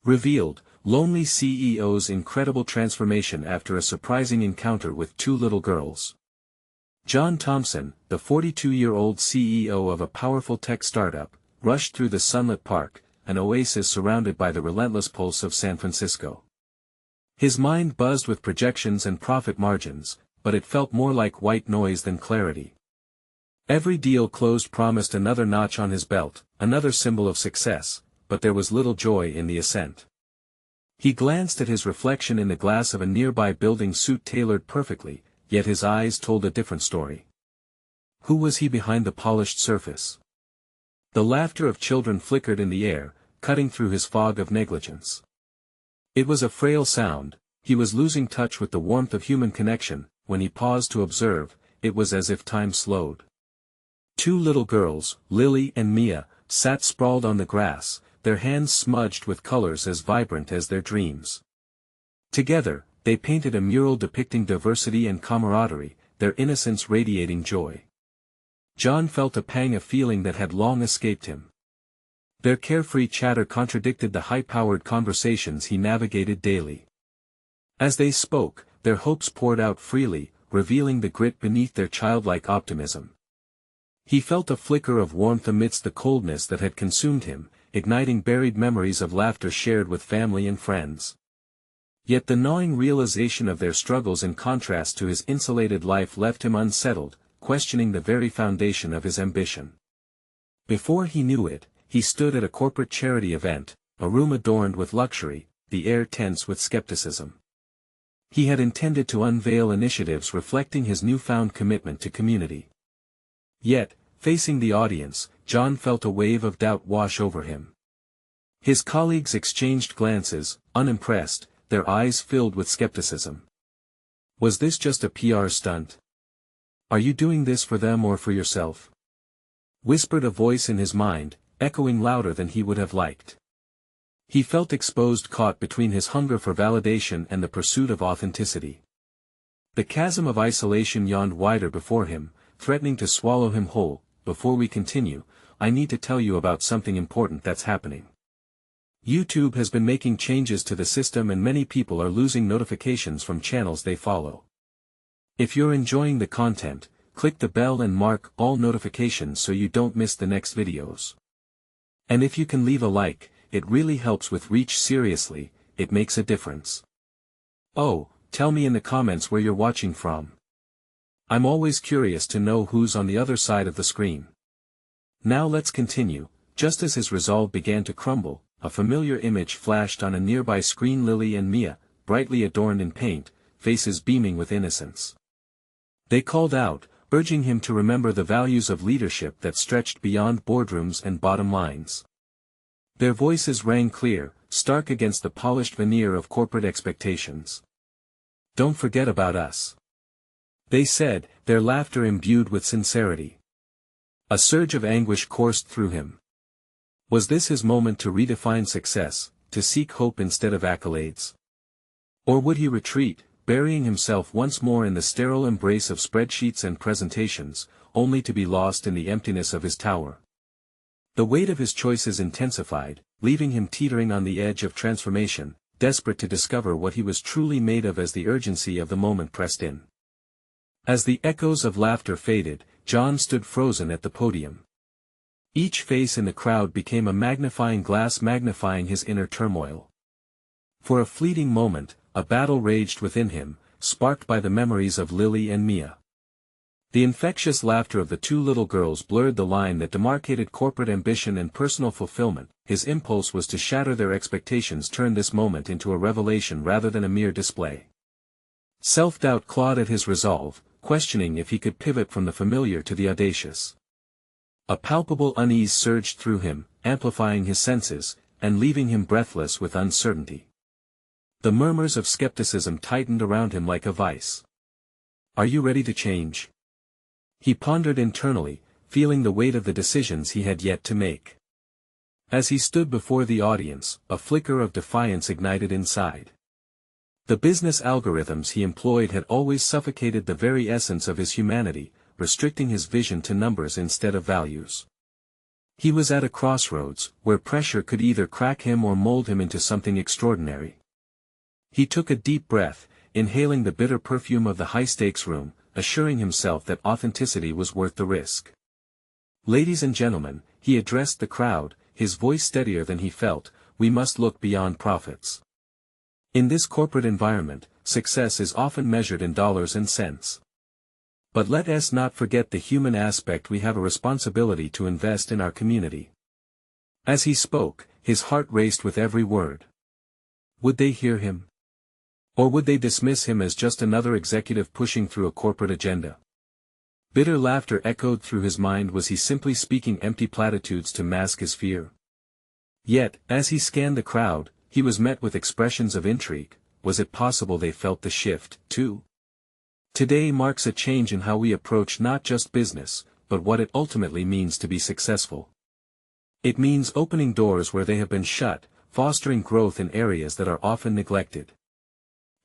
Revealed, lonely CEO's incredible transformation after a surprising encounter with two little girls. John Thompson, the 42-year-old CEO of a powerful tech startup, rushed through the sunlit park, an oasis surrounded by the relentless pulse of San Francisco. His mind buzzed with projections and profit margins, but it felt more like white noise than clarity. Every deal closed promised another notch on his belt, another symbol of success, but there was little joy in the ascent. He glanced at his reflection in the glass of a nearby building suit tailored perfectly, yet his eyes told a different story. Who was he behind the polished surface? The laughter of children flickered in the air, cutting through his fog of negligence. It was a frail sound. He was losing touch with the warmth of human connection. When he paused to observe, it was as if time slowed. Two little girls, Lily and Mia, sat sprawled on the grass, their hands smudged with colors as vibrant as their dreams. Together, they painted a mural depicting diversity and camaraderie, their innocence radiating joy. John felt a pang of feeling that had long escaped him. Their carefree chatter contradicted the high-powered conversations he navigated daily. As they spoke, their hopes poured out freely, revealing the grit beneath their childlike optimism. He felt a flicker of warmth amidst the coldness that had consumed him, igniting buried memories of laughter shared with family and friends. Yet the gnawing realization of their struggles in contrast to his insulated life left him unsettled, questioning the very foundation of his ambition. Before he knew it, he stood at a corporate charity event, a room adorned with luxury, the air tense with skepticism. He had intended to unveil initiatives reflecting his newfound commitment to community. Yet, facing the audience, John felt a wave of doubt wash over him. His colleagues exchanged glances, unimpressed, their eyes filled with skepticism. Was this just a PR stunt? Are you doing this for them or for yourself? Whispered a voice in his mind, echoing louder than he would have liked. He felt exposed, caught between his hunger for validation and the pursuit of authenticity. The chasm of isolation yawned wider before him, threatening to swallow him whole. Before we continue, I need to tell you about something important that's happening. YouTube has been making changes to the system and many people are losing notifications from channels they follow. If you're enjoying the content, click the bell and mark all notifications so you don't miss the next videos. And if you can leave a like, it really helps with reach. Seriously, it makes a difference. Oh, tell me in the comments where you're watching from. I'm always curious to know who's on the other side of the screen. Now let's continue. Just as his resolve began to crumble, a familiar image flashed on a nearby screen. Lily and Mia, brightly adorned in paint, faces beaming with innocence. They called out, urging him to remember the values of leadership that stretched beyond boardrooms and bottom lines. Their voices rang clear, stark against the polished veneer of corporate expectations. Don't forget about us. They said, their laughter imbued with sincerity. A surge of anguish coursed through him. Was this his moment to redefine success, to seek hope instead of accolades? Or would he retreat, burying himself once more in the sterile embrace of spreadsheets and presentations, only to be lost in the emptiness of his tower? The weight of his choices intensified, leaving him teetering on the edge of transformation, desperate to discover what he was truly made of as the urgency of the moment pressed in. As the echoes of laughter faded, John stood frozen at the podium. Each face in the crowd became a magnifying glass magnifying his inner turmoil. For a fleeting moment, a battle raged within him, sparked by the memories of Lily and Mia. The infectious laughter of the two little girls blurred the line that demarcated corporate ambition and personal fulfillment. His impulse was to shatter their expectations, turn this moment into a revelation rather than a mere display. Self-doubt clawed at his resolve, questioning if he could pivot from the familiar to the audacious. A palpable unease surged through him, amplifying his senses, and leaving him breathless with uncertainty. The murmurs of skepticism tightened around him like a vice. Are you ready to change? He pondered internally, feeling the weight of the decisions he had yet to make. As he stood before the audience, a flicker of defiance ignited inside. The business algorithms he employed had always suffocated the very essence of his humanity, restricting his vision to numbers instead of values. He was at a crossroads, where pressure could either crack him or mold him into something extraordinary. He took a deep breath, inhaling the bitter perfume of the high-stakes room, assuring himself that authenticity was worth the risk. "Ladies and gentlemen," he addressed the crowd, his voice steadier than he felt, "we must look beyond profits. In this corporate environment, success is often measured in dollars and cents. But let us not forget the human aspect. We have a responsibility to invest in our community." As he spoke, his heart raced with every word. Would they hear him? Or would they dismiss him as just another executive pushing through a corporate agenda? Bitter laughter echoed through his mind. Was he simply speaking empty platitudes to mask his fear? Yet, as he scanned the crowd, he was met with expressions of intrigue. Was it possible they felt the shift, too? Today marks a change in how we approach not just business, but what it ultimately means to be successful. It means opening doors where they have been shut, fostering growth in areas that are often neglected.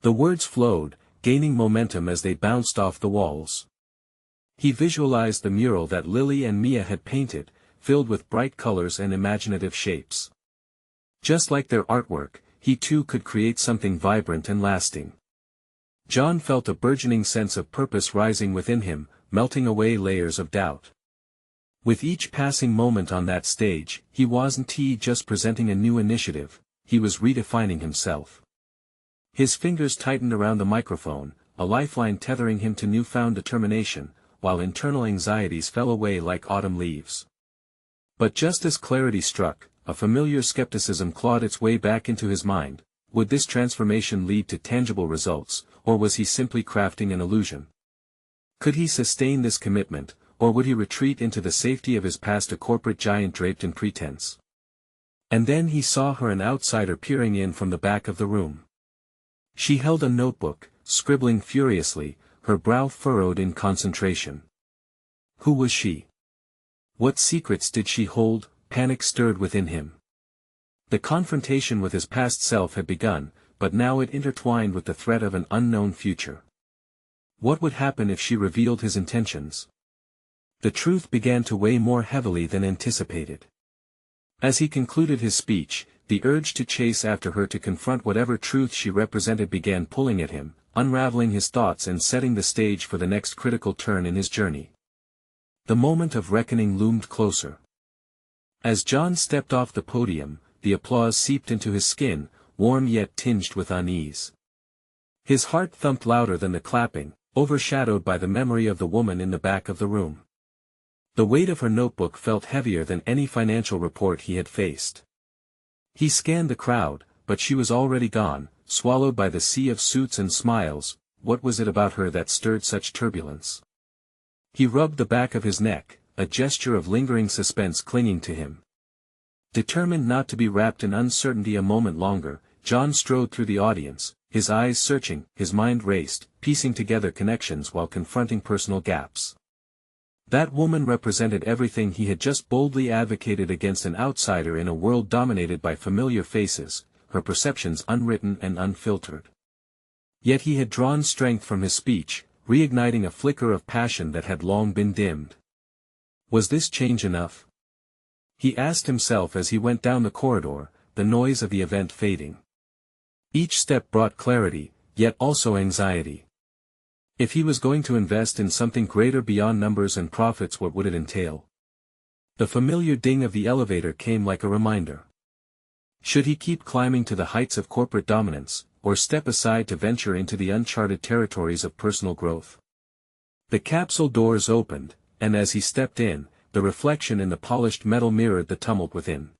The words flowed, gaining momentum as they bounced off the walls. He visualized the mural that Lily and Mia had painted, filled with bright colors and imaginative shapes. Just like their artwork, he too could create something vibrant and lasting. John felt a burgeoning sense of purpose rising within him, melting away layers of doubt. With each passing moment on that stage, he wasn't just presenting a new initiative, he was redefining himself. His fingers tightened around the microphone, a lifeline tethering him to newfound determination, while internal anxieties fell away like autumn leaves. But just as clarity struck, a familiar skepticism clawed its way back into his mind. Would this transformation lead to tangible results, or was he simply crafting an illusion? Could he sustain this commitment, or would he retreat into the safety of his past, a corporate giant draped in pretense? And then he saw her, an outsider peering in from the back of the room. She held a notebook, scribbling furiously, her brow furrowed in concentration. Who was she? What secrets did she hold? Panic stirred within him. The confrontation with his past self had begun, but now it intertwined with the threat of an unknown future. What would happen if she revealed his intentions? The truth began to weigh more heavily than anticipated. As he concluded his speech, the urge to chase after her, to confront whatever truth she represented, began pulling at him, unraveling his thoughts and setting the stage for the next critical turn in his journey. The moment of reckoning loomed closer. As John stepped off the podium, the applause seeped into his skin, warm yet tinged with unease. His heart thumped louder than the clapping, overshadowed by the memory of the woman in the back of the room. The weight of her notebook felt heavier than any financial report he had faced. He scanned the crowd, but she was already gone, swallowed by the sea of suits and smiles. What was it about her that stirred such turbulence? He rubbed the back of his neck, a gesture of lingering suspense clinging to him. Determined not to be wrapped in uncertainty a moment longer, John strode through the audience, his eyes searching, his mind raced, piecing together connections while confronting personal gaps. That woman represented everything he had just boldly advocated against, an outsider in a world dominated by familiar faces, her perceptions unwritten and unfiltered. Yet he had drawn strength from his speech, reigniting a flicker of passion that had long been dimmed. Was this change enough? He asked himself as he went down the corridor, the noise of the event fading. Each step brought clarity, yet also anxiety. If he was going to invest in something greater beyond numbers and profits, what would it entail? The familiar ding of the elevator came like a reminder. Should he keep climbing to the heights of corporate dominance, or step aside to venture into the uncharted territories of personal growth? The capsule doors opened, and as he stepped in, the reflection in the polished metal mirrored the tumult within.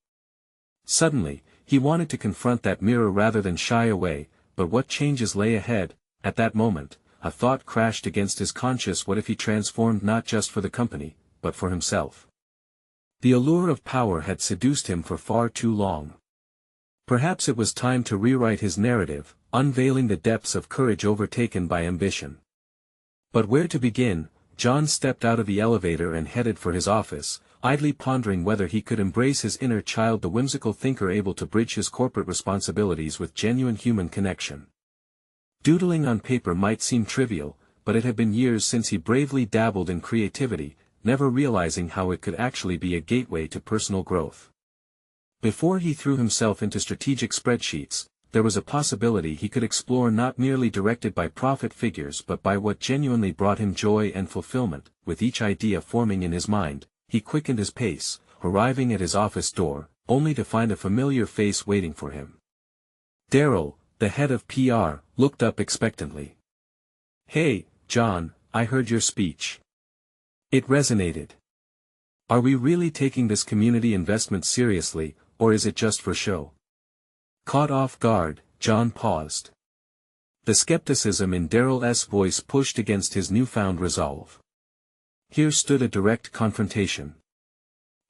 Suddenly, he wanted to confront that mirror rather than shy away, but what changes lay ahead? At that moment, a thought crashed against his conscience. What if he transformed not just for the company, but for himself? The allure of power had seduced him for far too long. Perhaps it was time to rewrite his narrative, unveiling the depths of courage overtaken by ambition. But where to begin? John stepped out of the elevator and headed for his office, idly pondering whether he could embrace his inner child, the whimsical thinker able to bridge his corporate responsibilities with genuine human connection. Doodling on paper might seem trivial, but it had been years since he bravely dabbled in creativity, never realizing how it could actually be a gateway to personal growth. Before he threw himself into strategic spreadsheets, there was a possibility he could explore not merely directed by profit figures but by what genuinely brought him joy and fulfillment. With each idea forming in his mind, he quickened his pace, arriving at his office door, only to find a familiar face waiting for him. Daryl, the head of PR, looked up expectantly. "Hey, John, I heard your speech. It resonated. Are we really taking this community investment seriously, or is it just for show?" Caught off guard, John paused. The skepticism in Daryl's voice pushed against his newfound resolve. Here stood a direct confrontation.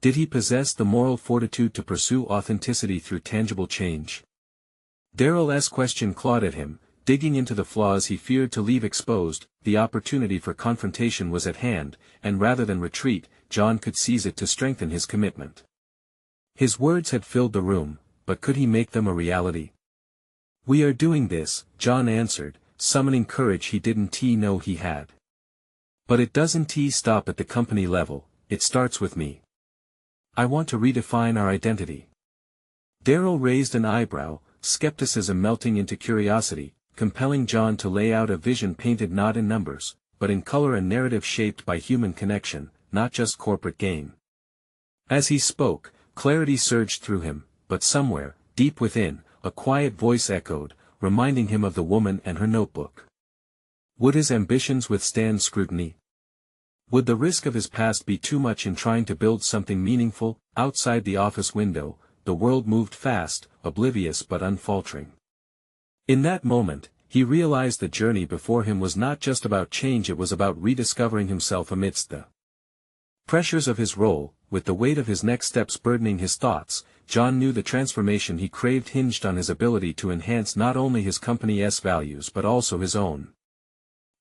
Did he possess the moral fortitude to pursue authenticity through tangible change? Daryl's question clawed at him, digging into the flaws he feared to leave exposed. The opportunity for confrontation was at hand, and rather than retreat, John could seize it to strengthen his commitment. His words had filled the room, but could he make them a reality? "We are doing this," John answered, summoning courage he didn't know he had. "But it doesn't stop at the company level, it starts with me. I want to redefine our identity." Daryl raised an eyebrow, skepticism melting into curiosity, compelling John to lay out a vision painted not in numbers, but in color and narrative shaped by human connection, not just corporate gain. As he spoke, clarity surged through him, but somewhere, deep within, a quiet voice echoed, reminding him of the woman and her notebook. Would his ambitions withstand scrutiny? Would the risk of his past be too much in trying to build something meaningful? Outside the office window, the world moved fast, oblivious but unfaltering. In that moment, he realized the journey before him was not just about change, it was about rediscovering himself amidst the pressures of his role. With the weight of his next steps burdening his thoughts, John knew the transformation he craved hinged on his ability to enhance not only his company's values but also his own.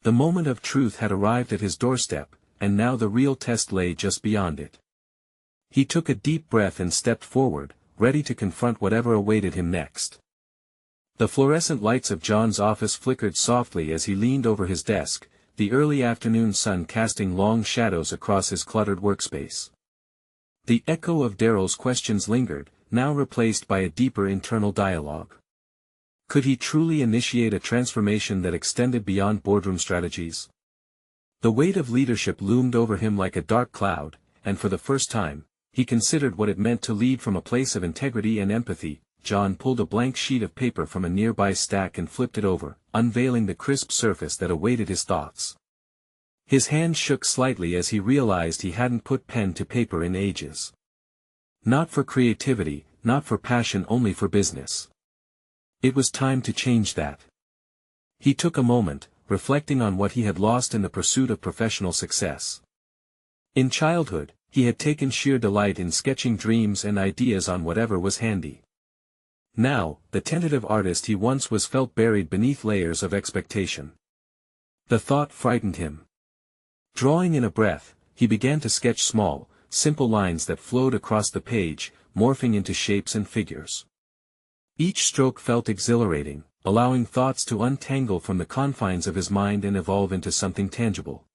The moment of truth had arrived at his doorstep, and now the real test lay just beyond it. He took a deep breath and stepped forward, ready to confront whatever awaited him next. The fluorescent lights of John's office flickered softly as he leaned over his desk, the early afternoon sun casting long shadows across his cluttered workspace. The echo of Daryl's questions lingered, now replaced by a deeper internal dialogue. Could he truly initiate a transformation that extended beyond boardroom strategies? The weight of leadership loomed over him like a dark cloud, and for the first time, he considered what it meant to lead from a place of integrity and empathy. John pulled a blank sheet of paper from a nearby stack and flipped it over, unveiling the crisp surface that awaited his thoughts. His hand shook slightly as he realized he hadn't put pen to paper in ages. Not for creativity, not for passion, only for business. It was time to change that. He took a moment, reflecting on what he had lost in the pursuit of professional success. In childhood, he had taken sheer delight in sketching dreams and ideas on whatever was handy. Now, the tentative artist he once was felt buried beneath layers of expectation. The thought frightened him. Drawing in a breath, he began to sketch small, simple lines that flowed across the page, morphing into shapes and figures. Each stroke felt exhilarating, allowing thoughts to untangle from the confines of his mind and evolve into something tangible.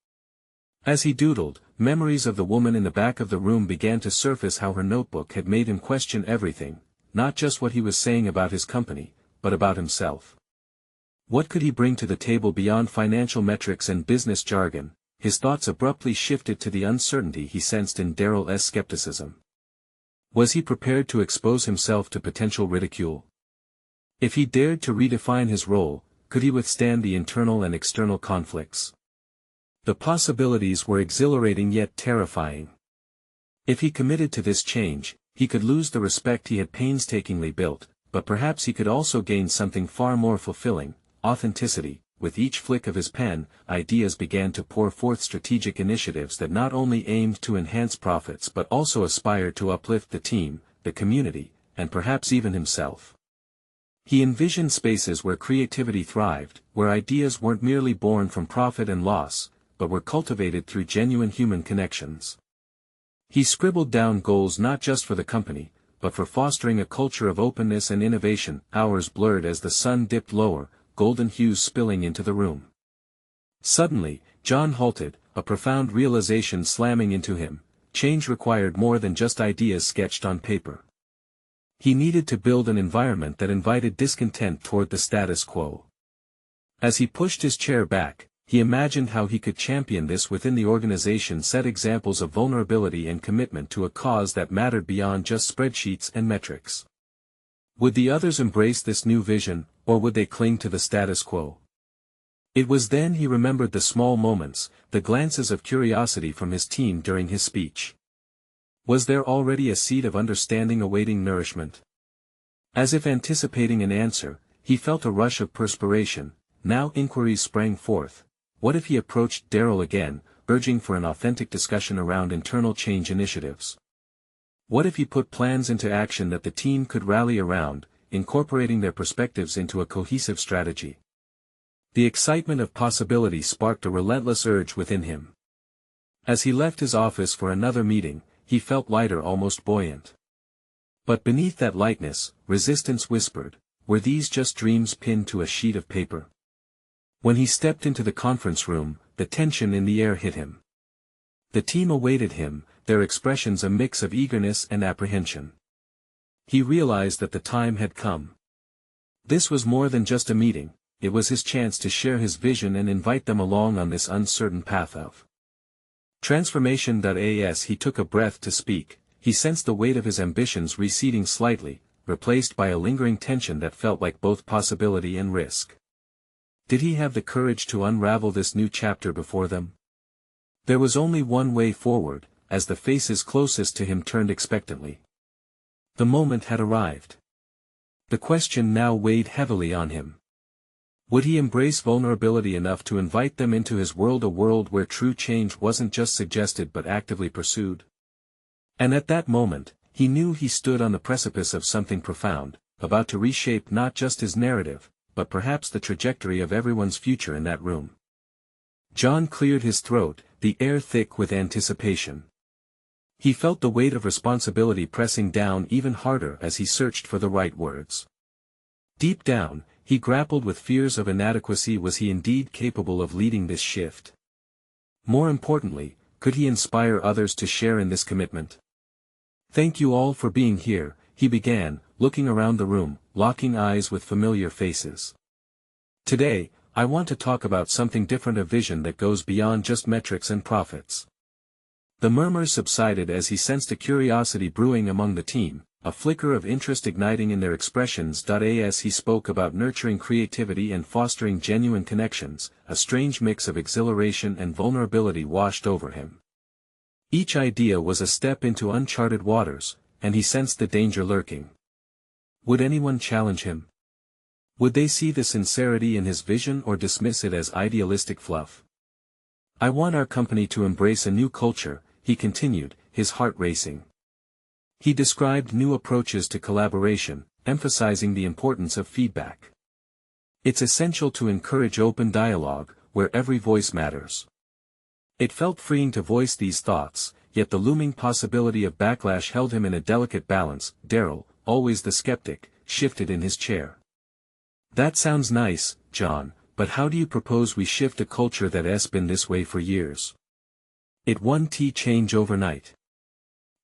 As he doodled, memories of the woman in the back of the room began to surface, how her notebook had made him question everything, not just what he was saying about his company, but about himself. What could he bring to the table beyond financial metrics and business jargon? His thoughts abruptly shifted to the uncertainty he sensed in Daryl's skepticism. Was he prepared to expose himself to potential ridicule? If he dared to redefine his role, could he withstand the internal and external conflicts? The possibilities were exhilarating yet terrifying. If he committed to this change, he could lose the respect he had painstakingly built, but perhaps he could also gain something far more fulfilling: authenticity. With each flick of his pen, ideas began to pour forth, strategic initiatives that not only aimed to enhance profits but also aspired to uplift the team, the community, and perhaps even himself. He envisioned spaces where creativity thrived, where ideas weren't merely born from profit and loss, but were cultivated through genuine human connections. He scribbled down goals not just for the company, but for fostering a culture of openness and innovation. Hours blurred as the sun dipped lower, golden hues spilling into the room. Suddenly, John halted, a profound realization slamming into him: change required more than just ideas sketched on paper. He needed to build an environment that invited discontent toward the status quo. As he pushed his chair back, he imagined how he could champion this within the organization, set examples of vulnerability and commitment to a cause that mattered beyond just spreadsheets and metrics. Would the others embrace this new vision, or would they cling to the status quo? It was then he remembered the small moments, the glances of curiosity from his team during his speech. Was there already a seed of understanding awaiting nourishment? As if anticipating an answer, he felt a rush of perspiration. Now inquiries sprang forth. What if he approached Daryl again, urging for an authentic discussion around internal change initiatives? What if he put plans into action that the team could rally around, incorporating their perspectives into a cohesive strategy? The excitement of possibility sparked a relentless urge within him. As he left his office for another meeting, he felt lighter, almost buoyant. But beneath that lightness, resistance whispered: were these just dreams pinned to a sheet of paper? When he stepped into the conference room, the tension in the air hit him. The team awaited him, their expressions a mix of eagerness and apprehension. He realized that the time had come. This was more than just a meeting, it was his chance to share his vision and invite them along on this uncertain path of transformation. As he took a breath to speak, he sensed the weight of his ambitions receding slightly, replaced by a lingering tension that felt like both possibility and risk. Did he have the courage to unravel this new chapter before them? There was only one way forward, as the faces closest to him turned expectantly. The moment had arrived. The question now weighed heavily on him. Would he embrace vulnerability enough to invite them into his world, a world where true change wasn't just suggested but actively pursued? And at that moment, he knew he stood on the precipice of something profound, about to reshape not just his narrative, but perhaps the trajectory of everyone's future in that room. John cleared his throat, the air thick with anticipation. He felt the weight of responsibility pressing down even harder as he searched for the right words. Deep down, he grappled with fears of inadequacy. Was he indeed capable of leading this shift? More importantly, could he inspire others to share in this commitment? "Thank you all for being here," he began, looking around the room, locking eyes with familiar faces. "Today, I want to talk about something different, a vision that goes beyond just metrics and profits." The murmurs subsided as he sensed a curiosity brewing among the team, a flicker of interest igniting in their expressions. As he spoke about nurturing creativity and fostering genuine connections, a strange mix of exhilaration and vulnerability washed over him. Each idea was a step into uncharted waters, and he sensed the danger lurking. Would anyone challenge him? Would they see the sincerity in his vision or dismiss it as idealistic fluff? "I want our company to embrace a new culture," he continued, his heart racing. He described new approaches to collaboration, emphasizing the importance of feedback. "It's essential to encourage open dialogue, where every voice matters." It felt freeing to voice these thoughts, yet the looming possibility of backlash held him in a delicate balance. Daryl, always the skeptic, shifted in his chair. "That sounds nice, John, but how do you propose we shift a culture that's been this way for years? It won't change overnight."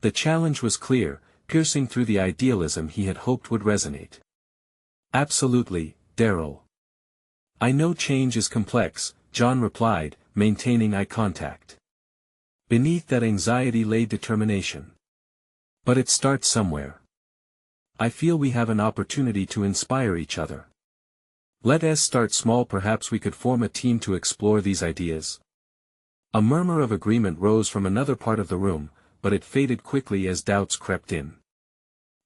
The challenge was clear, piercing through the idealism he had hoped would resonate. "Absolutely, Daryl. I know change is complex," John replied, maintaining eye contact. Beneath that anxiety lay determination. "But it starts somewhere. I feel we have an opportunity to inspire each other. Let us start small. Perhaps we could form a team to explore these ideas." A murmur of agreement rose from another part of the room, but it faded quickly as doubts crept in.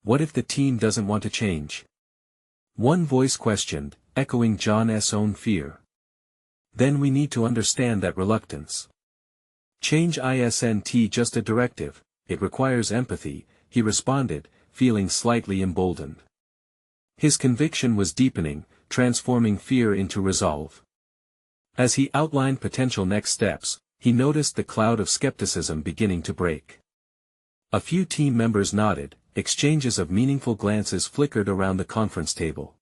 "What if the team doesn't want to change?" one voice questioned, echoing John's own fear. "Then we need to understand that reluctance. Change isn't just a directive, it requires empathy," he responded, feeling slightly emboldened. His conviction was deepening, transforming fear into resolve. As he outlined potential next steps, he noticed the cloud of skepticism beginning to break. A few team members nodded, exchanges of meaningful glances flickered around the conference table.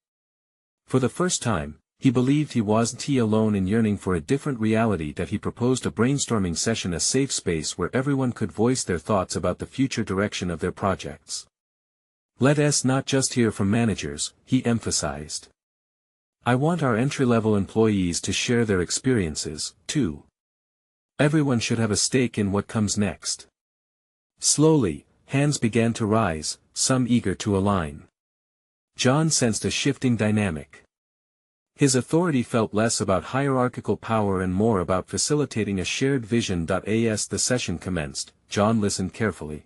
For the first time, He believed he wasn't alone in yearning for a different reality, that he proposed a brainstorming session, a safe space where everyone could voice their thoughts about the future direction of their projects. Let us not just hear from managers, he emphasized. I want our entry-level employees to share their experiences, too. Everyone should have a stake in what comes next. Slowly, hands began to rise, some eager to align. John sensed a shifting dynamic. His authority felt less about hierarchical power and more about facilitating a shared vision. As the session commenced, John listened carefully.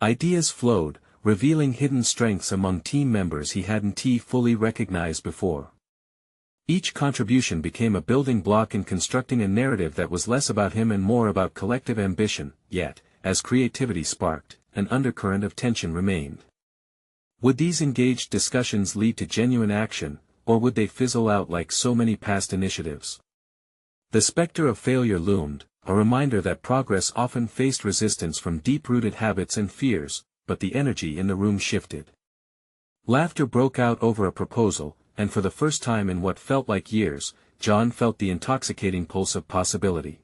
Ideas flowed, revealing hidden strengths among team members he hadn't fully recognized before. Each contribution became a building block in constructing a narrative that was less about him and more about collective ambition, yet, as creativity sparked, an undercurrent of tension remained. Would these engaged discussions lead to genuine action, or would they fizzle out like so many past initiatives? The specter of failure loomed, a reminder that progress often faced resistance from deep-rooted habits and fears, but the energy in the room shifted. Laughter broke out over a proposal, and for the first time in what felt like years, John felt the intoxicating pulse of possibility.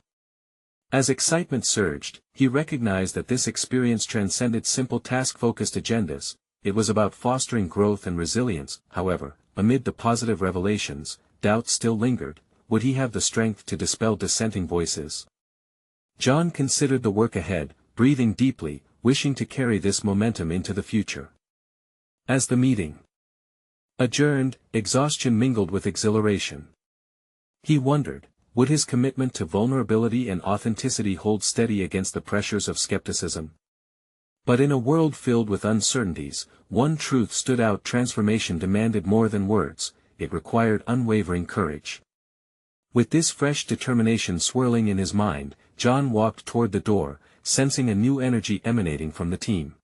As excitement surged, he recognized that this experience transcended simple task-focused agendas. It was about fostering growth and resilience. However, amid the positive revelations, doubts still lingered. Would he have the strength to dispel dissenting voices? John considered the work ahead, breathing deeply, wishing to carry this momentum into the future. As the meeting adjourned, exhaustion mingled with exhilaration. He wondered, would his commitment to vulnerability and authenticity hold steady against the pressures of skepticism? But in a world filled with uncertainties, one truth stood out: transformation demanded more than words, it required unwavering courage. With this fresh determination swirling in his mind, John walked toward the door, sensing a new energy emanating from the team.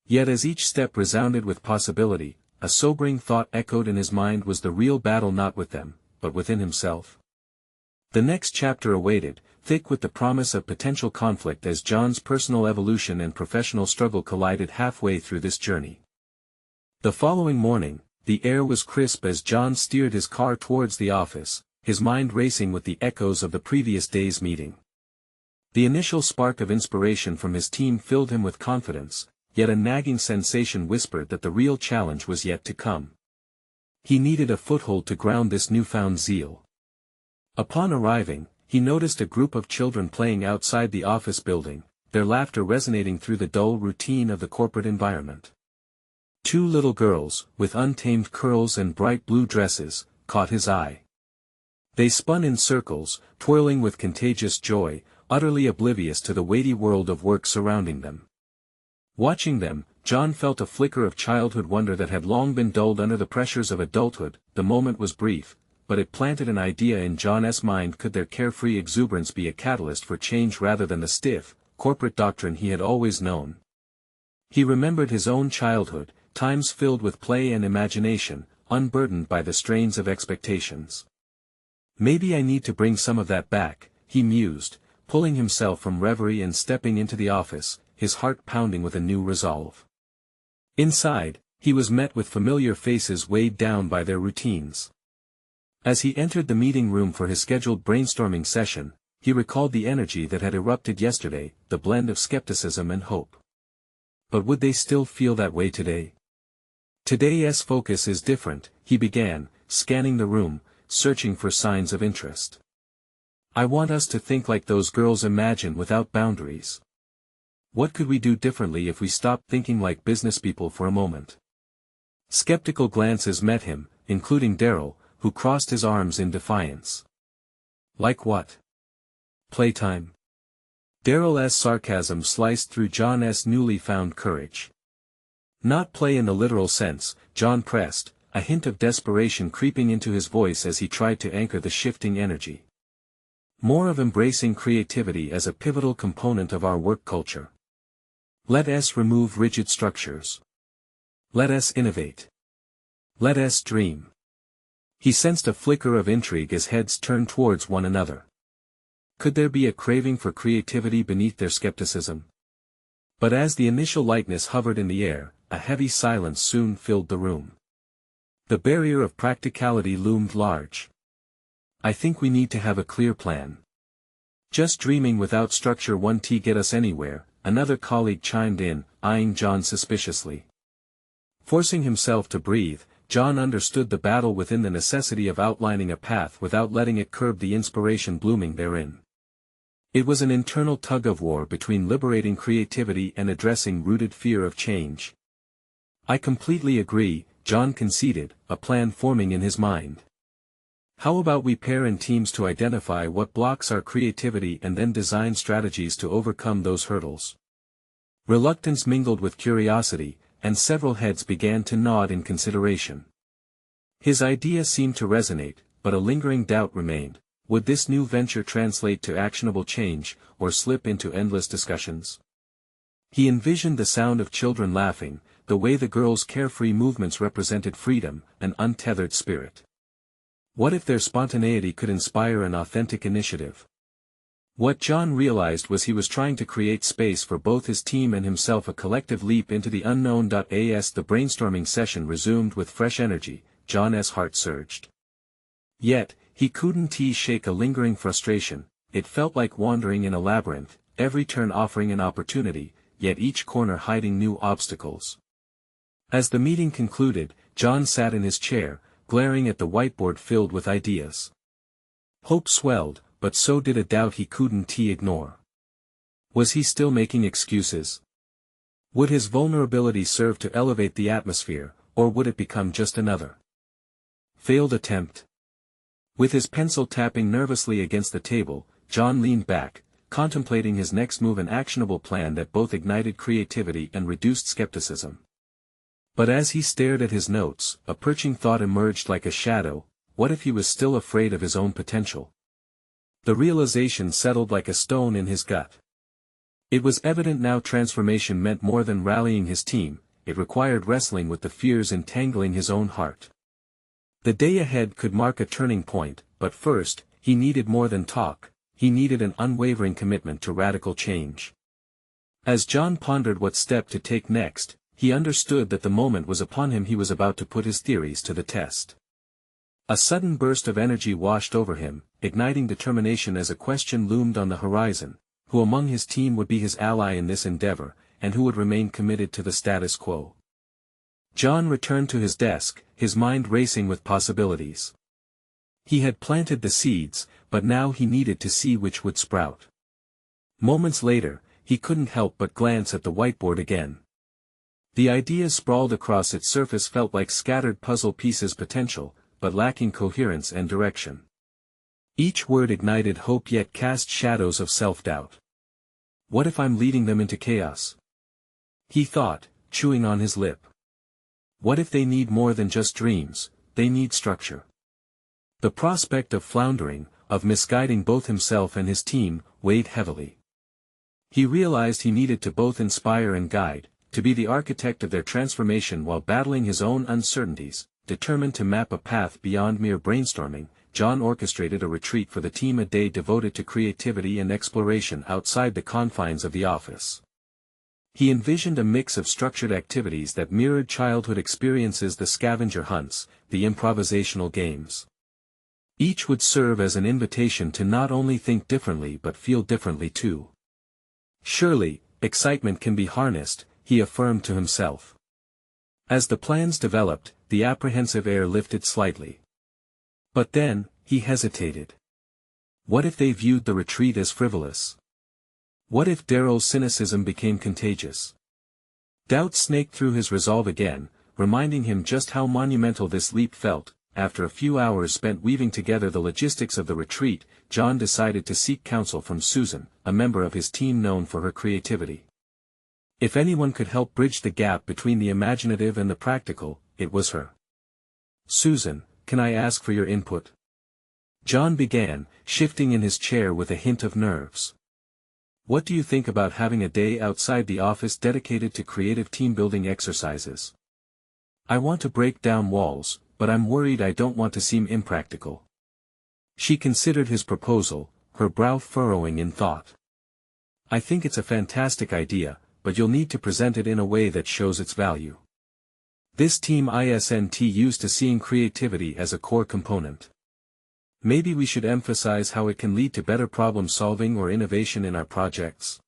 Yet as each step resounded with possibility, a sobering thought echoed in his mind: was the real battle not with them, but within himself? The next chapter awaited, thick with the promise of potential conflict as John's personal evolution and professional struggle collided halfway through this journey. The following morning, the air was crisp as John steered his car towards the office, his mind racing with the echoes of the previous day's meeting. The initial spark of inspiration from his team filled him with confidence, yet a nagging sensation whispered that the real challenge was yet to come. He needed a foothold to ground this newfound zeal. Upon arriving, he noticed a group of children playing outside the office building, their laughter resonating through the dull routine of the corporate environment. Two little girls, with untamed curls and bright blue dresses, caught his eye. They spun in circles, twirling with contagious joy, utterly oblivious to the weighty world of work surrounding them. Watching them, John felt a flicker of childhood wonder that had long been dulled under the pressures of adulthood. The moment was brief, but it planted an idea in John's mind: could their carefree exuberance be a catalyst for change rather than the stiff, corporate doctrine he had always known? He remembered his own childhood, times filled with play and imagination, unburdened by the strains of expectations. Maybe I need to bring some of that back, he mused, pulling himself from reverie and stepping into the office, his heart pounding with a new resolve. Inside, he was met with familiar faces weighed down by their routines. As he entered the meeting room for his scheduled brainstorming session, he recalled the energy that had erupted yesterday, the blend of skepticism and hope. But would they still feel that way today? Today's focus is different, he began, scanning the room, searching for signs of interest. I want us to think like those girls imagine, without boundaries. What could we do differently if we stopped thinking like businesspeople for a moment? Skeptical glances met him, including Daryl, who crossed his arms in defiance. Like what? Playtime? Daryl's sarcasm sliced through John's newly found courage. Not play in the literal sense, John pressed, a hint of desperation creeping into his voice as he tried to anchor the shifting energy. More of embracing creativity as a pivotal component of our work culture. Let us remove rigid structures. Let us innovate. Let us dream. He sensed a flicker of intrigue as heads turned towards one another. Could there be a craving for creativity beneath their skepticism? But as the initial lightness hovered in the air, a heavy silence soon filled the room. The barrier of practicality loomed large. I think we need to have a clear plan. Just dreaming without structure won't get us anywhere, another colleague chimed in, eyeing John suspiciously. Forcing himself to breathe, John understood the battle within, the necessity of outlining a path without letting it curb the inspiration blooming therein. It was an internal tug-of-war between liberating creativity and addressing rooted fear of change. I completely agree, John conceded, a plan forming in his mind. How about we pair in teams to identify what blocks our creativity and then design strategies to overcome those hurdles? Reluctance mingled with curiosity, and several heads began to nod in consideration. His idea seemed to resonate, but a lingering doubt remained. Would this new venture translate to actionable change, or slip into endless discussions? He envisioned the sound of children laughing, the way the girls' carefree movements represented freedom, an untethered spirit. What if their spontaneity could inspire an authentic initiative? What John realized was he was trying to create space for both his team and himself, a collective leap into the unknown. As the brainstorming session resumed with fresh energy, John's heart surged. Yet, he couldn't shake a lingering frustration. It felt like wandering in a labyrinth, every turn offering an opportunity, yet each corner hiding new obstacles. As the meeting concluded, John sat in his chair, glaring at the whiteboard filled with ideas. Hope swelled, but so did a doubt he couldn't ignore. Was he still making excuses? Would his vulnerability serve to elevate the atmosphere, or would it become just another failed attempt? With his pencil tapping nervously against the table, John leaned back, contemplating his next move, an actionable plan that both ignited creativity and reduced skepticism. But as he stared at his notes, a perching thought emerged like a shadow: what if he was still afraid of his own potential? The realization settled like a stone in his gut. It was evident now transformation meant more than rallying his team, it required wrestling with the fears entangling his own heart. The day ahead could mark a turning point, but first, he needed more than talk, he needed an unwavering commitment to radical change. As John pondered what step to take next, he understood that the moment was upon him. He was about to put his theories to the test. A sudden burst of energy washed over him, igniting determination as a question loomed on the horizon: who among his team would be his ally in this endeavor, and who would remain committed to the status quo? John returned to his desk, his mind racing with possibilities. He had planted the seeds, but now he needed to see which would sprout. Moments later, he couldn't help but glance at the whiteboard again. The ideas sprawled across its surface felt like scattered puzzle pieces, potential, but lacking coherence and direction. Each word ignited hope yet cast shadows of self-doubt. What if I'm leading them into chaos? He thought, chewing on his lip. What if they need more than just dreams, they need structure? The prospect of floundering, of misguiding both himself and his team, weighed heavily. He realized he needed to both inspire and guide, to be the architect of their transformation while battling his own uncertainties. Determined to map a path beyond mere brainstorming, John orchestrated a retreat for the team, a day devoted to creativity and exploration outside the confines of the office. He envisioned a mix of structured activities that mirrored childhood experiences: the scavenger hunts, the improvisational games. Each would serve as an invitation to not only think differently but feel differently too. Surely, excitement can be harnessed, he affirmed to himself. As the plans developed, the apprehensive air lifted slightly. But then, he hesitated. What if they viewed the retreat as frivolous? What if Darryl's cynicism became contagious? Doubt snaked through his resolve again, reminding him just how monumental this leap felt. After a few hours spent weaving together the logistics of the retreat, John decided to seek counsel from Susan, a member of his team known for her creativity. If anyone could help bridge the gap between the imaginative and the practical, it was her. "Susan, can I ask for your input?" John began, shifting in his chair with a hint of nerves. "What do you think about having a day outside the office dedicated to creative team-building exercises? I want to break down walls, but I'm worried I don't want to seem impractical." She considered his proposal, her brow furrowing in thought. "I think it's a fantastic idea, but you'll need to present it in a way that shows its value. This team isn't used to seeing creativity as a core component. Maybe we should emphasize how it can lead to better problem solving or innovation in our projects.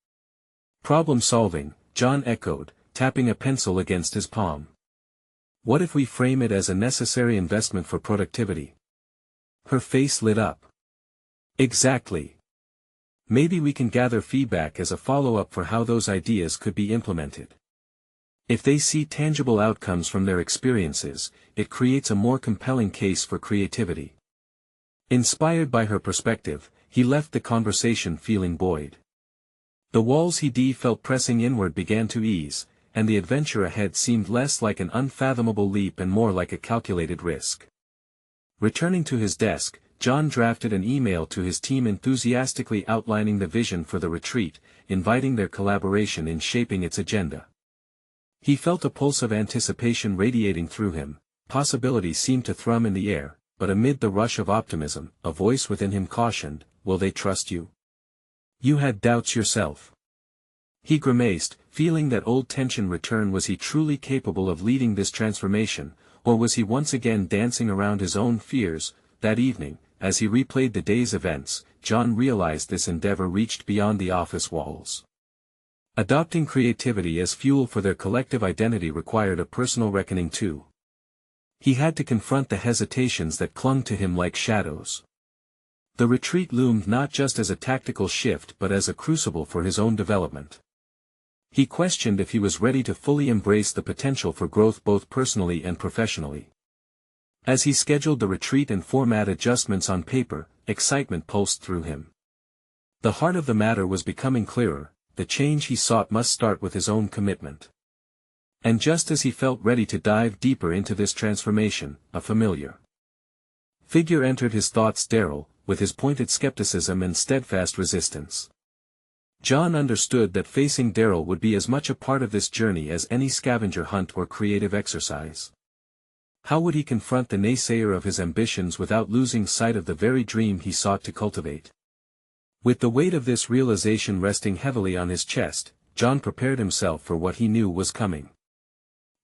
Problem solving, John echoed, tapping a pencil against his palm. What if we frame it as a necessary investment for productivity? Her face lit up. Exactly. Maybe we can gather feedback as a follow-up for how those ideas could be implemented. If they see tangible outcomes from their experiences, it creates a more compelling case for creativity. Inspired by her perspective, he left the conversation feeling buoyed. The walls he felt pressing inward began to ease, and the adventure ahead seemed less like an unfathomable leap and more like a calculated risk. Returning to his desk, John drafted an email to his team enthusiastically outlining the vision for the retreat, inviting their collaboration in shaping its agenda. He felt a pulse of anticipation radiating through him. Possibility seemed to thrum in the air, but amid the rush of optimism, a voice within him cautioned, "Will they trust you? You had doubts yourself." He grimaced, feeling that old tension return. Was he truly capable of leading this transformation, or was he once again dancing around his own fears? That evening, as he replayed the day's events, John realized this endeavor reached beyond the office walls. Adopting creativity as fuel for their collective identity required a personal reckoning too. He had to confront the hesitations that clung to him like shadows. The retreat loomed not just as a tactical shift but as a crucible for his own development. He questioned if he was ready to fully embrace the potential for growth both personally and professionally. As he scheduled the retreat and format adjustments on paper, excitement pulsed through him. The heart of the matter was becoming clearer. The change he sought must start with his own commitment. And just as he felt ready to dive deeper into this transformation, a familiar figure entered his thoughts: Darryl, with his pointed skepticism and steadfast resistance. John understood that facing Darryl would be as much a part of this journey as any scavenger hunt or creative exercise. How would he confront the naysayer of his ambitions without losing sight of the very dream he sought to cultivate? With the weight of this realization resting heavily on his chest, John prepared himself for what he knew was coming.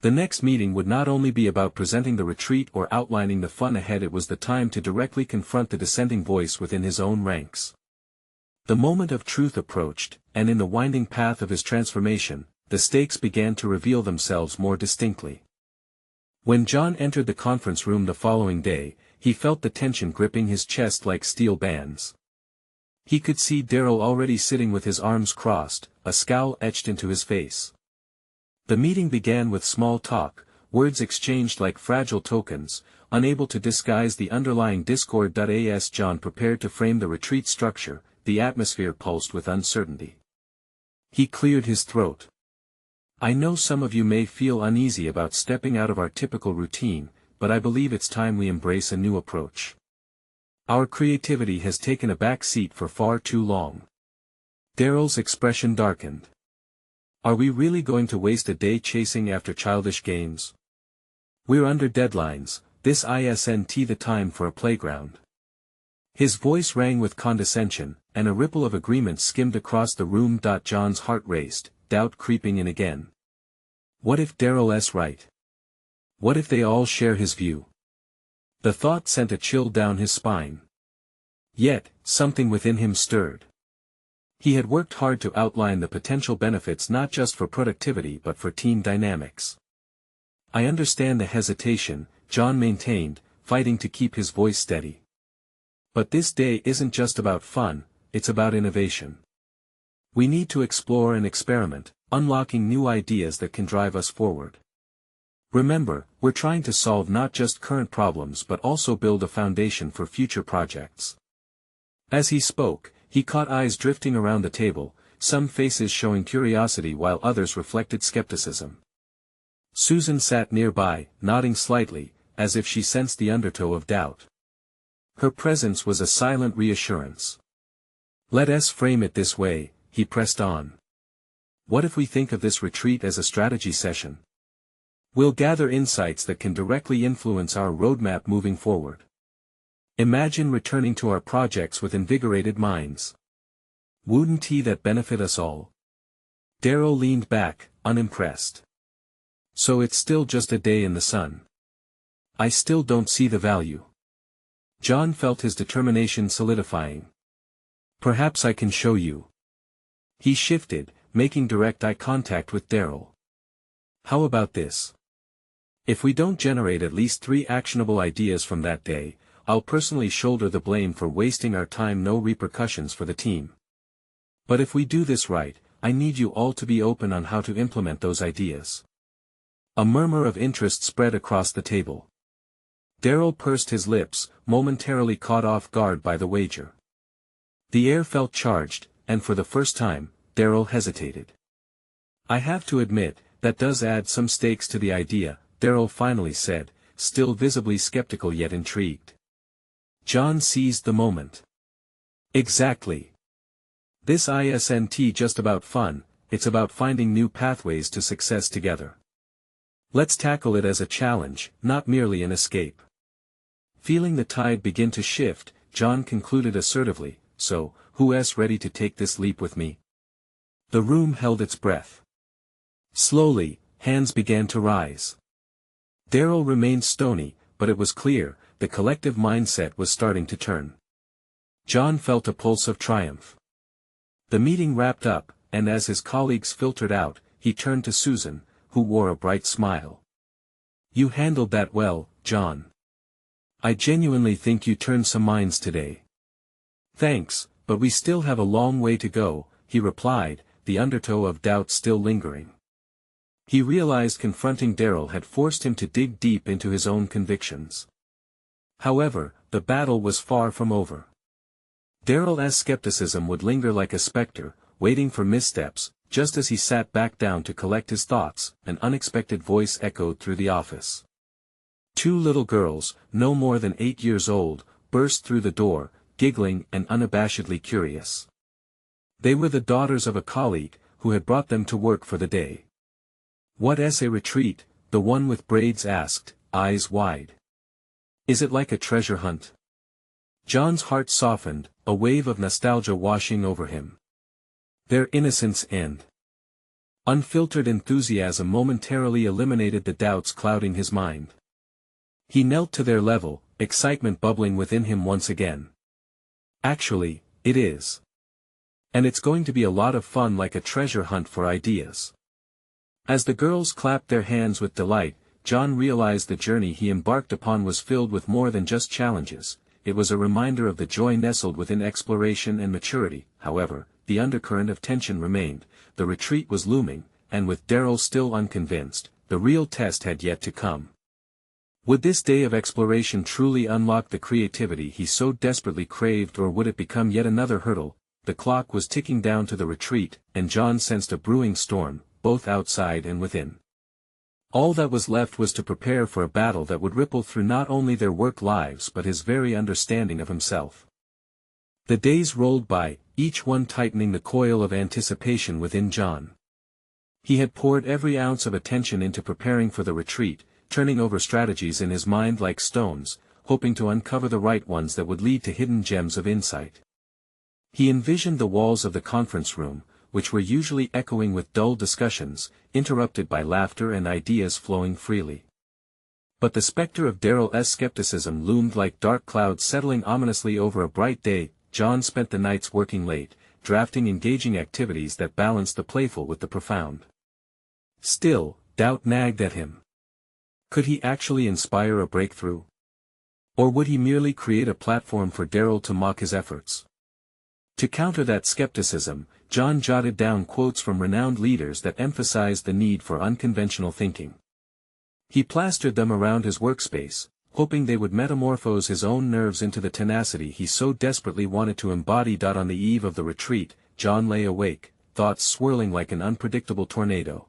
The next meeting would not only be about presenting the retreat or outlining the fun ahead. It was the time to directly confront the dissenting voice within his own ranks. The moment of truth approached, and in the winding path of his transformation, the stakes began to reveal themselves more distinctly. When John entered the conference room the following day, he felt the tension gripping his chest like steel bands. He could see Darryl already sitting with his arms crossed, a scowl etched into his face. The meeting began with small talk, words exchanged like fragile tokens, unable to disguise the underlying discord. As John prepared to frame the retreat structure, the atmosphere pulsed with uncertainty. He cleared his throat. "I know some of you may feel uneasy about stepping out of our typical routine, but I believe it's time we embrace a new approach. Our creativity has taken a back seat for far too long." Darryl's expression darkened. "Are we really going to waste a day chasing after childish games? We're under deadlines. This isn't the time for a playground." His voice rang with condescension, and a ripple of agreement skimmed across the room. John's heart raced, doubt creeping in again. What if Darryl's right? What if they all share his view? The thought sent a chill down his spine. Yet, something within him stirred. He had worked hard to outline the potential benefits not just for productivity but for team dynamics. "I understand the hesitation," John maintained, fighting to keep his voice steady. "But this day isn't just about fun, it's about innovation. We need to explore and experiment, unlocking new ideas that can drive us forward. Remember, we're trying to solve not just current problems but also build a foundation for future projects." As he spoke, he caught eyes drifting around the table, some faces showing curiosity while others reflected skepticism. Susan sat nearby, nodding slightly, as if she sensed the undertow of doubt. Her presence was a silent reassurance. "Let us frame it this way," he pressed on. "What if we think of this retreat as a strategy session? We'll gather insights that can directly influence our roadmap moving forward. Imagine returning to our projects with invigorated minds. Wouldn't that benefit us all?" Darryl leaned back, unimpressed. So it's still just a day in the sun. I still don't see the value. John felt his determination solidifying. Perhaps I can show you. He shifted, making direct eye contact with Darryl. How about this? If we don't generate at least 3 actionable ideas from that day, I'll personally shoulder the blame for wasting our time. No repercussions for the team. But if we do this right, I need you all to be open on how to implement those ideas. A murmur of interest spread across the table. Darryl pursed his lips, momentarily caught off guard by the wager. The air felt charged, and for the first time, Darryl hesitated. I have to admit, that does add some stakes to the idea, Darryl finally said, still visibly skeptical yet intrigued. John seized the moment. Exactly. This isn't just about fun, it's about finding new pathways to success together. Let's tackle it as a challenge, not merely an escape. Feeling the tide begin to shift, John concluded assertively, so, who's ready to take this leap with me? The room held its breath. Slowly, hands began to rise. Darryl remained stony, but it was clear, the collective mindset was starting to turn. John felt a pulse of triumph. The meeting wrapped up, and as his colleagues filtered out, he turned to Susan, who wore a bright smile. You handled that well, John. I genuinely think you turned some minds today. Thanks, but we still have a long way to go, he replied, the undertow of doubt still lingering. He realized confronting Darryl had forced him to dig deep into his own convictions. However, the battle was far from over. Darryl's skepticism would linger like a specter, waiting for missteps. Just as he sat back down to collect his thoughts, an unexpected voice echoed through the office. 2 little girls, no more than 8 years old, burst through the door, giggling and unabashedly curious. They were the daughters of a colleague, who had brought them to work for the day. What's a retreat? The one with braids asked, eyes wide. Is it like a treasure hunt? John's heart softened, a wave of nostalgia washing over him. Their innocence and unfiltered enthusiasm momentarily eliminated the doubts clouding his mind. He knelt to their level, excitement bubbling within him once again. Actually, it is. And it's going to be a lot of fun, like a treasure hunt for ideas. As the girls clapped their hands with delight, John realized the journey he embarked upon was filled with more than just challenges. It was a reminder of the joy nestled within exploration and maturity. However, the undercurrent of tension remained. The retreat was looming, and with Darryl still unconvinced, the real test had yet to come. Would this day of exploration truly unlock the creativity he so desperately craved, or would it become yet another hurdle? The clock was ticking down to the retreat, and John sensed a brewing storm, both outside and within. All that was left was to prepare for a battle that would ripple through not only their work lives but his very understanding of himself. The days rolled by, each one tightening the coil of anticipation within John. He had poured every ounce of attention into preparing for the retreat, turning over strategies in his mind like stones, hoping to uncover the right ones that would lead to hidden gems of insight. He envisioned the walls of the conference room, which were usually echoing with dull discussions, interrupted by laughter and ideas flowing freely. But the specter of Darryl's skepticism loomed like dark clouds settling ominously over a bright day. John spent the nights working late, drafting engaging activities that balanced the playful with the profound. Still, doubt nagged at him. Could he actually inspire a breakthrough? Or would he merely create a platform for Darryl to mock his efforts? To counter that skepticism, John jotted down quotes from renowned leaders that emphasized the need for unconventional thinking. He plastered them around his workspace, hoping they would metamorphose his own nerves into the tenacity he so desperately wanted to embody. On the eve of the retreat, John lay awake, thoughts swirling like an unpredictable tornado.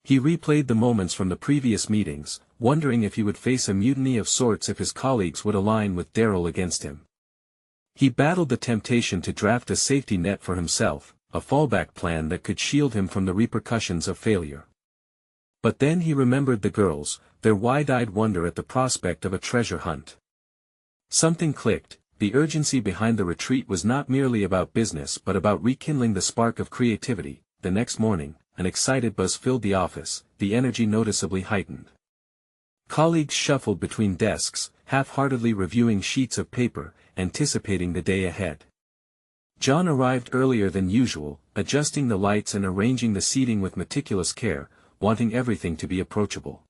He replayed the moments from the previous meetings, wondering if he would face a mutiny of sorts if his colleagues would align with Darryl against him. He battled the temptation to draft a safety net for himself, a fallback plan that could shield him from the repercussions of failure. But then he remembered the girls, their wide-eyed wonder at the prospect of a treasure hunt. Something clicked. The urgency behind the retreat was not merely about business but about rekindling the spark of creativity. The next morning, an excited buzz filled the office. the energy noticeably heightened. Colleagues shuffled between desks, half-heartedly reviewing sheets of paper, anticipating the day ahead. John arrived earlier than usual, adjusting the lights and arranging the seating with meticulous care, wanting everything to be approachable.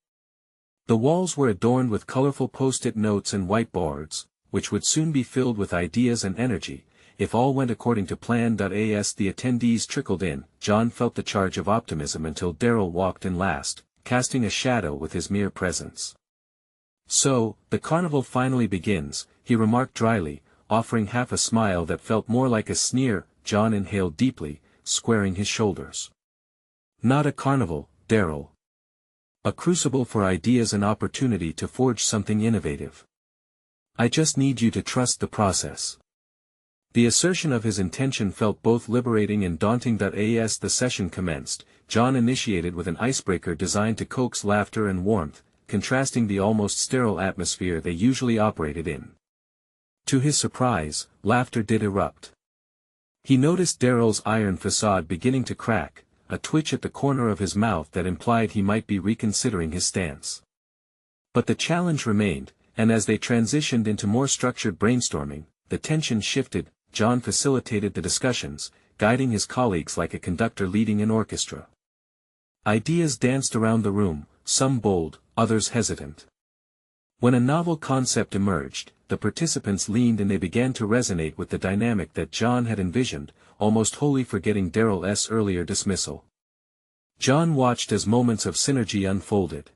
The walls were adorned with colorful post-it notes and whiteboards, which would soon be filled with ideas and energy. If all went according to plan. As the attendees trickled in, John felt the charge of optimism until Darrell walked in last, casting a shadow with his mere presence. "So, the carnival finally begins," he remarked dryly, offering half a smile that felt more like a sneer. John inhaled deeply, squaring his shoulders. "Not a carnival, Darrell. A crucible for ideas and opportunity to forge something innovative. I just need you to trust the process." The assertion of his intention felt both liberating and daunting. As the session commenced, John initiated with an icebreaker designed to coax laughter and warmth, contrasting the almost sterile atmosphere they usually operated in. To his surprise, laughter did erupt. He noticed Darrell's iron facade beginning to crack, a twitch at the corner of his mouth that implied he might be reconsidering his stance. But the challenge remained, and as they transitioned into more structured brainstorming, the tension shifted. John facilitated the discussions, guiding his colleagues like a conductor leading an orchestra. Ideas danced around the room, some bold, others hesitant. When a novel concept emerged, the participants leaned and they began to resonate with the dynamic that John had envisioned, almost wholly forgetting Darrell's earlier dismissal. John watched as moments of synergy unfolded.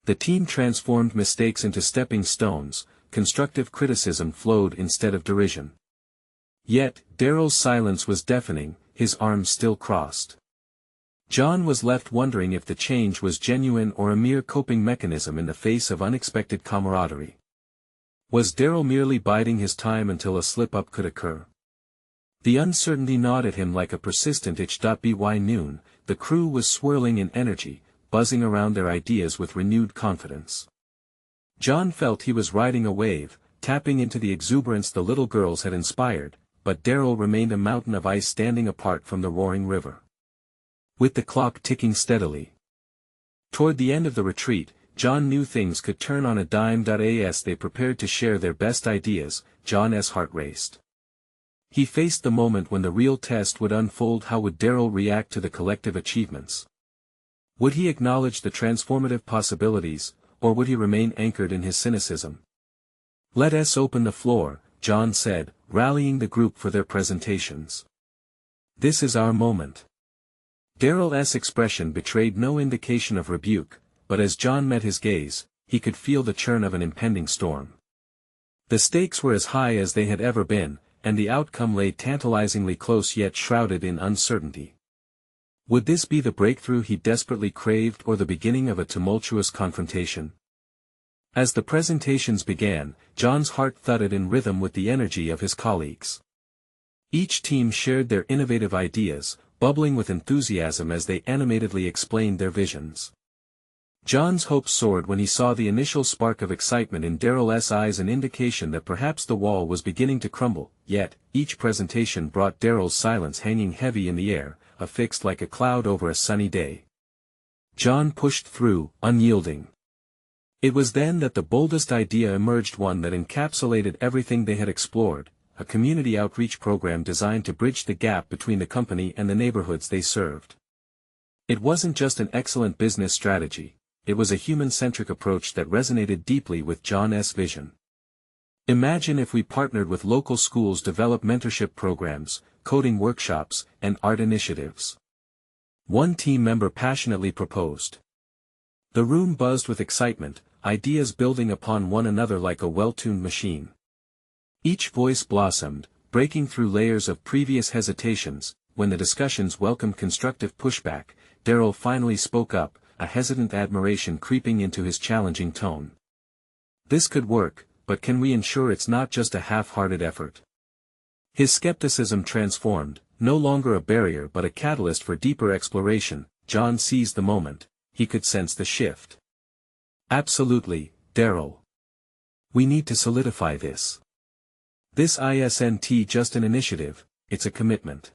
The team transformed mistakes into stepping stones, constructive criticism flowed instead of derision. Yet, Darrell's silence was deafening, his arms still crossed. John was left wondering if the change was genuine or a mere coping mechanism in the face of unexpected camaraderie. Was Darrell merely biding his time until a slip-up could occur? The uncertainty gnawed at him like a persistent itch. By noon, the crew was swirling in energy, buzzing around their ideas with renewed confidence. John felt he was riding a wave, tapping into the exuberance the little girls had inspired, but Darrell remained a mountain of ice standing apart from the roaring river. With the clock ticking steadily toward the end of the retreat, John knew things could turn on a dime. As they prepared to share their best ideas, John's heart raced. He faced the moment when the real test would unfold. How would Darrell react to the collective achievements? Would he acknowledge the transformative possibilities, or would he remain anchored in his cynicism? "Let us open the floor," John said, rallying the group for their presentations. "This is our moment." Darrell's expression betrayed no indication of rebuke, but as John met his gaze, he could feel the churn of an impending storm. The stakes were as high as they had ever been, and the outcome lay tantalizingly close yet shrouded in uncertainty. Would this be the breakthrough he desperately craved or the beginning of a tumultuous confrontation? As the presentations began, John's heart thudded in rhythm with the energy of his colleagues. Each team shared their innovative ideas, bubbling with enthusiasm as they animatedly explained their visions. John's hopes soared when he saw the initial spark of excitement in Darrell's eyes, an indication that perhaps the wall was beginning to crumble. Yet, each presentation brought Darrell's silence hanging heavy in the air, affixed like a cloud over a sunny day. John pushed through, unyielding. It was then that the boldest idea emerged, one that encapsulated everything they had explored, a community outreach program designed to bridge the gap between the company and the neighborhoods they served. It wasn't just an excellent business strategy, it was a human-centric approach that resonated deeply with John's vision. "Imagine if we partnered with local schools, develop mentorship programs, coding workshops, and art initiatives," one team member passionately proposed. The room buzzed with excitement, ideas building upon one another like a well-tuned machine. Each voice blossomed, breaking through layers of previous hesitations. When the discussions welcomed constructive pushback, Darrell finally spoke up, a hesitant admiration creeping into his challenging tone. "This could work, but can we ensure it's not just a half-hearted effort?" His skepticism transformed, no longer a barrier but a catalyst for deeper exploration. John seized the moment. He could sense the shift. "Absolutely, Darrell. We need to solidify this. This isn't just an initiative, it's a commitment.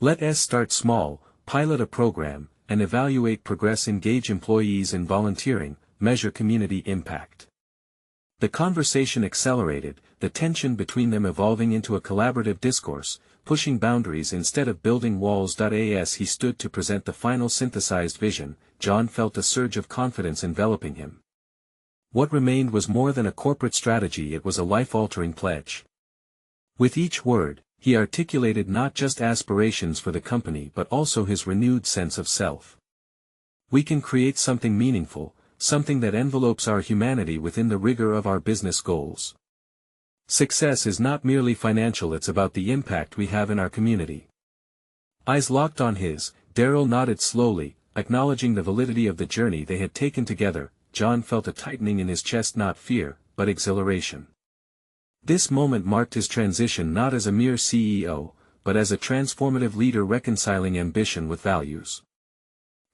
Let us start small, pilot a program, and evaluate progress, engage employees in volunteering, measure community impact. The conversation accelerated, the tension between them evolving into a collaborative discourse, pushing boundaries instead of building walls. As he stood to present the final synthesized vision, John felt a surge of confidence enveloping him. What remained was more than a corporate strategy, it was a life-altering pledge. With each word, he articulated not just aspirations for the company but also his renewed sense of self. We can create something meaningful, something that envelopes our humanity within the rigor of our business goals. Success is not merely financial, it's about the impact we have in our community. Eyes locked on his, Daryl nodded slowly, acknowledging the validity of the journey they had taken together. John felt a tightening in his chest, not fear, but exhilaration. This moment marked his transition not as a mere CEO, but as a transformative leader reconciling ambition with values.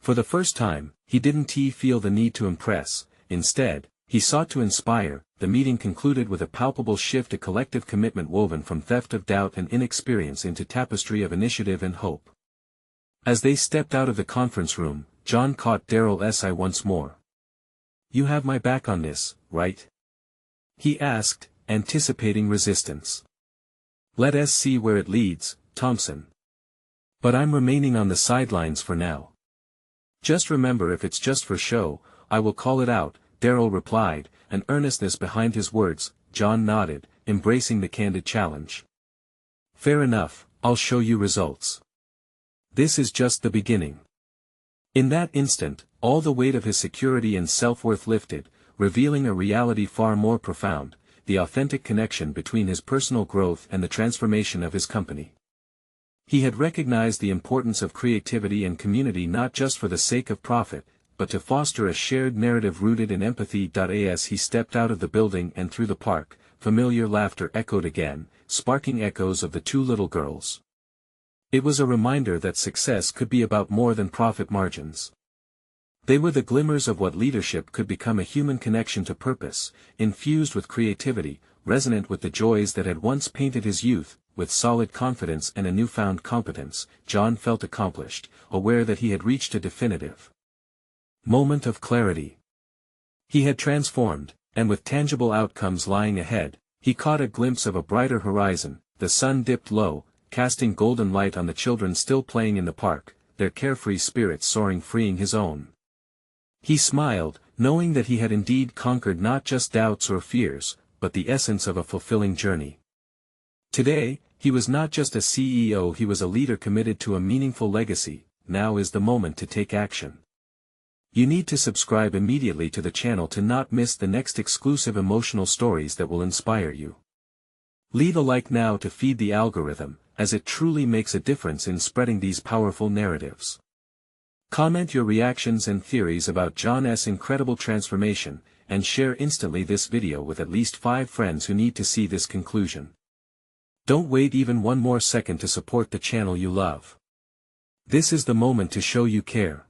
For the first time, he didn't feel the need to impress, instead, he sought to inspire. The meeting concluded with a palpable shift, a collective commitment woven from theft of doubt and inexperience into tapestry of initiative and hope. As they stepped out of the conference room, John caught Daryl's eye once more. "You have my back on this, right?" he asked, anticipating resistance. "Let us see where it leads, Thompson. But I'm remaining on the sidelines for now. Just remember, if it's just for show, I will call it out," Daryl replied, an earnestness behind his words. John nodded, embracing the candid challenge. "Fair enough, I'll show you results. This is just the beginning." In that instant, all the weight of his security and self-worth lifted, revealing a reality far more profound, the authentic connection between his personal growth and the transformation of his company. He had recognized the importance of creativity and community, not just for the sake of profit, but to foster a shared narrative rooted in empathy. As he stepped out of the building and through the park, familiar laughter echoed again, sparking echoes of the two little girls. It was a reminder that success could be about more than profit margins. They were the glimmers of what leadership could become, a human connection to purpose, infused with creativity, resonant with the joys that had once painted his youth. With solid confidence and a newfound competence, John felt accomplished, aware that he had reached a definitive moment of clarity. He had transformed, and with tangible outcomes lying ahead, he caught a glimpse of a brighter horizon. The sun dipped low, casting golden light on the children still playing in the park, their carefree spirits soaring, freeing his own. He smiled, knowing that he had indeed conquered not just doubts or fears, but the essence of a fulfilling journey. Today, he was not just a CEO, he was a leader committed to a meaningful legacy. Now is the moment to take action. You need to subscribe immediately to the channel to not miss the next exclusive emotional stories that will inspire you. Leave a like now to feed the algorithm, as it truly makes a difference in spreading these powerful narratives. Comment your reactions and theories about John's incredible transformation, and share instantly this video with at least 5 friends who need to see this conclusion. Don't wait even one more second to support the channel you love. This is the moment to show you care.